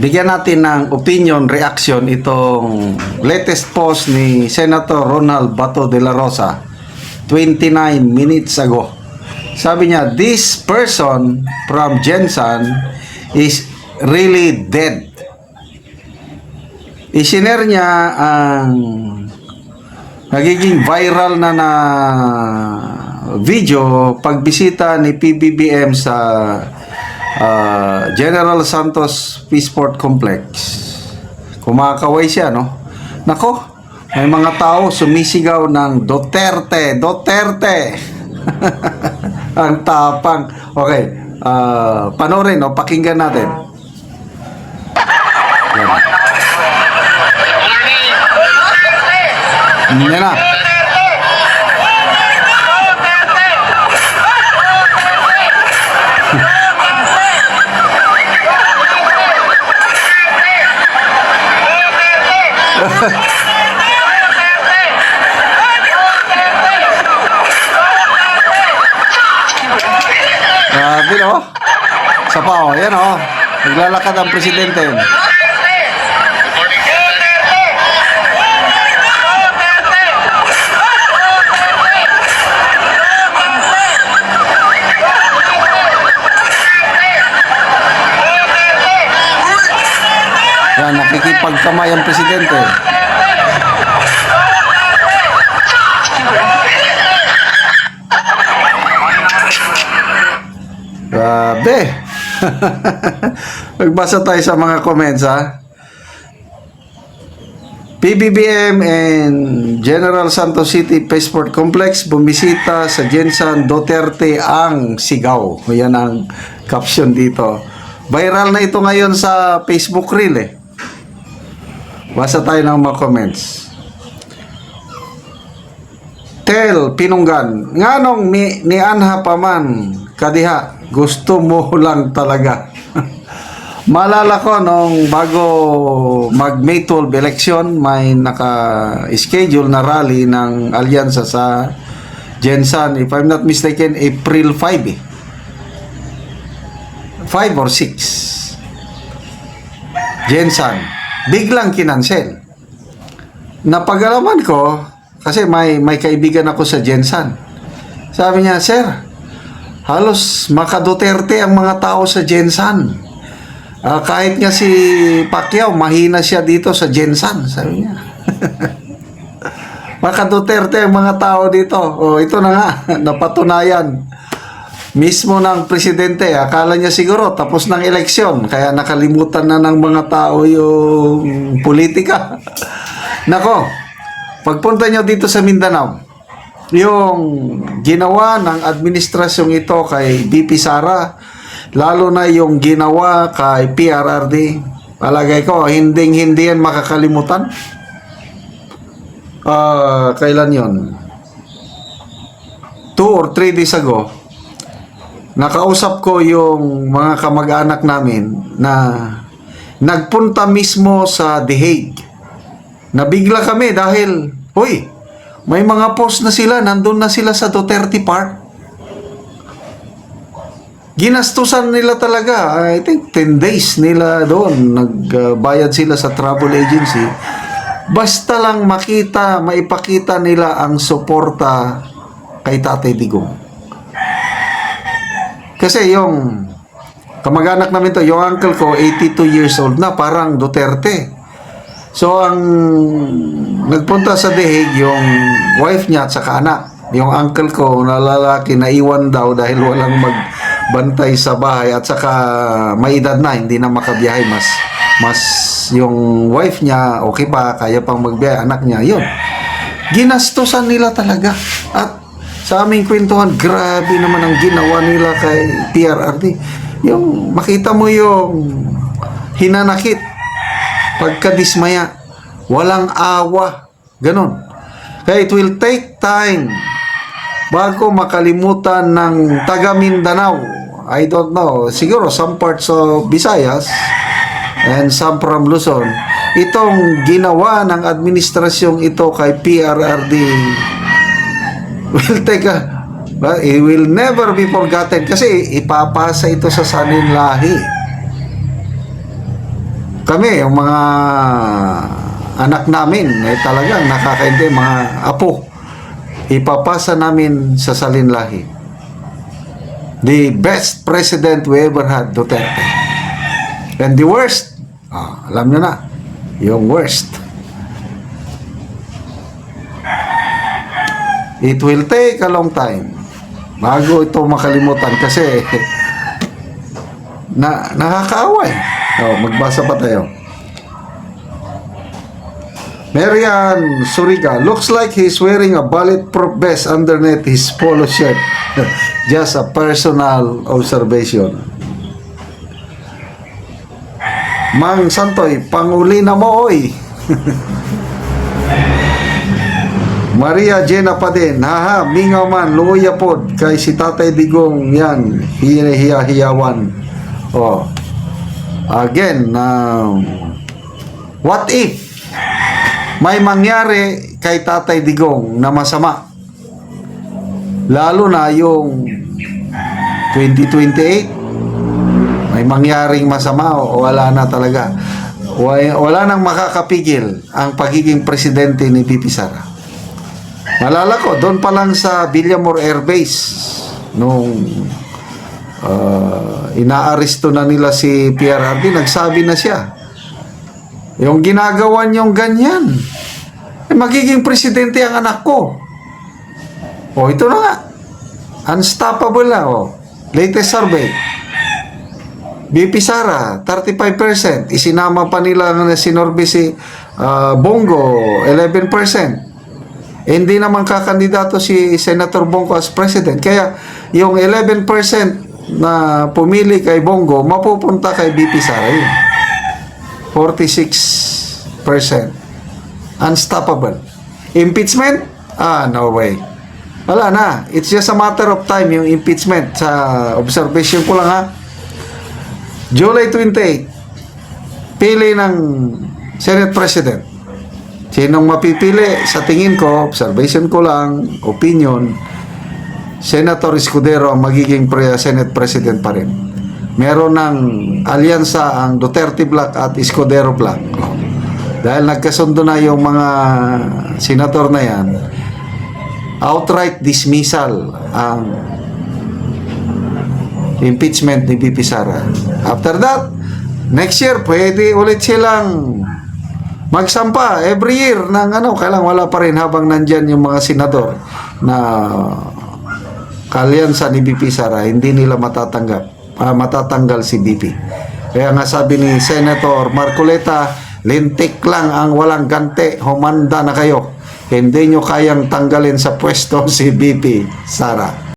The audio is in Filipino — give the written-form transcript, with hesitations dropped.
Bigyan natin ng opinion, reaction itong latest post ni Senator Ronald Bato de la Rosa 29 minutes ago. Sabi niya, this person from Jensan is really dead. Isinare niya ang nagiging viral na video pagbisita ni PBBM sa General Santos Peaceport Complex. Kumakaway siya, no? Nako, may mga tao sumisigaw ng Duterte, Duterte. Ang tapang. Okay, panoorin, no? Pakinggan natin. Yan na. Grabe, no? Sa pa, oh. Yan, oh. Naglalakad ang presidente. Yan, nakikipagkamay ang presidente. Grabe. Magbasa tayo sa mga comments, ha. PBBM and General Santos City Peaceport Complex bumisita sa Jensan, Duterte ang sigaw. Yan ang caption dito. Viral na ito ngayon sa Facebook Reel, eh. Basa tayo ng mga comments. Tel Pinunggan, nganong ni Anha paman kadiha, gusto mo lang talaga. Malala ko nung bago mag May 12 election, may naka-schedule na rally ng alyansa sa Jensan, if I'm not mistaken, April 5, eh. 5 or 6. Jensan. Biglang kinansel. Napag-alaman ko, kasi may kaibigan ako sa Jensan. Sabi niya, sir, halos maka-Duterte ang mga tao sa Jensan. Kahit nga si Pacquiao, mahina siya dito sa Jensan, sabi niya. Maka-Duterte ang mga tao dito. O, ito na nga, napatunayan. Mismo ng presidente, akala niya siguro tapos ng eleksyon, kaya nakalimutan na ng mga tao yung politika. Nako, pagpunta nyo dito sa Mindanao, yung ginawa ng administrasyong ito kay BP Sara, lalo na yung ginawa kay PRRD, palagay ko, hindi yan makakalimutan. Kailan yon? 2 or 3 days ago, nakausap ko yung mga kamag-anak namin na nagpunta mismo sa The Hague. Nabigla kami dahil, hoy, may mga post na sila, nandun na sila sa Duterte Park. Ginastusan nila talaga, I think 10 days nila doon, nagbayad sila sa travel agency. Basta lang maipakita nila ang suporta kay Tatay Digong. Kasi yung kamag-anak namin to, yung uncle ko, 82 years old na, parang Duterte. So, ang nagpunta sa The Hague, yung wife niya at saka anak. Yung uncle ko, na lalaki, naiwan daw dahil walang magbantay sa bahay. At saka may edad na, hindi na makabiyahe. Mas yung wife niya, okay pa, kaya pang magbiyahe. Anak niya, yun. Ginastusan nila talaga. At sa aming kwentuhan, grabe naman ang ginawa nila kay PRRD. Yung makita mo yung hinanakit, pagkadismaya, walang awa, ganun. Kaya it will take time bago makalimutan ng taga Mindanao. I don't know, siguro some parts of Visayas and some from Luzon, itong ginawa ng administrasyong ito kay PRRD will take it will never be forgotten kasi ipapasa ito sa sanin lahi. kami, yung mga anak namin, talagang nakakaintindi, mga apo, ipapasa namin sa salinlahi. The best president we ever had, Duterte. And the worst, alam nyo na, yung worst. It will take a long time bago ito makalimutan kasi nakakaaway. Magbasa pa tayo. Marian Suriga, looks like he's wearing a bulletproof vest underneath his polo shirt. Just a personal observation. Mang Santoy, panguli na mo, oy. Maria Jena pa din, haha, mingaw man, luya pod, kay si Tatay Digong, yan, hiya-hiyawan. Again, what if may mangyari kay Tatay Digong na masama? Lalo na yung 2028, may mangyaring masama o wala na talaga. Wala nang makakapigil ang pagiging presidente ni Pipi Sara. Malala ko, doon pa lang sa Villamor Air Base, nung inaaresto na nila si PRRD, nagsabi na siya, yung ginagawa niyong ganyan, magiging presidente ang anak ko. Ito na nga. Unstoppable na. Latest survey. BP Sara, 35%. Isinama pa nila na sinorbe si Bongo, 11%. Hindi naman kakandidato si Senator Bongo as president. Kaya yung 11% na pumili kay Bongo, mapupunta kay BP Sara yun. 46%. Unstoppable. Impeachment? No way. Wala na. It's just a matter of time yung impeachment. Sa observation ko lang ha. July 28, pili ng Senate President. Sinong mapipili? Sa tingin ko, observation ko lang, opinion, Senator Escudero ang magiging Senate President pa rin. Meron ng alyansa ang Duterte Black at Escudero Black. Dahil nagkasundo na yung mga senator na yan, outright dismissal ang impeachment ni BP Sara. After that, next year, pwede ulit silang magsampa every year ng kailang wala pa rin habang nandyan yung mga senador na kalyansa ni BP Sara, hindi nila matatanggal si BP. Kaya nga sabi ni Senator Marcoleta, lintik lang ang walang gante, humanda na kayo. Hindi nyo kayang tanggalin sa pwesto si BP Sara.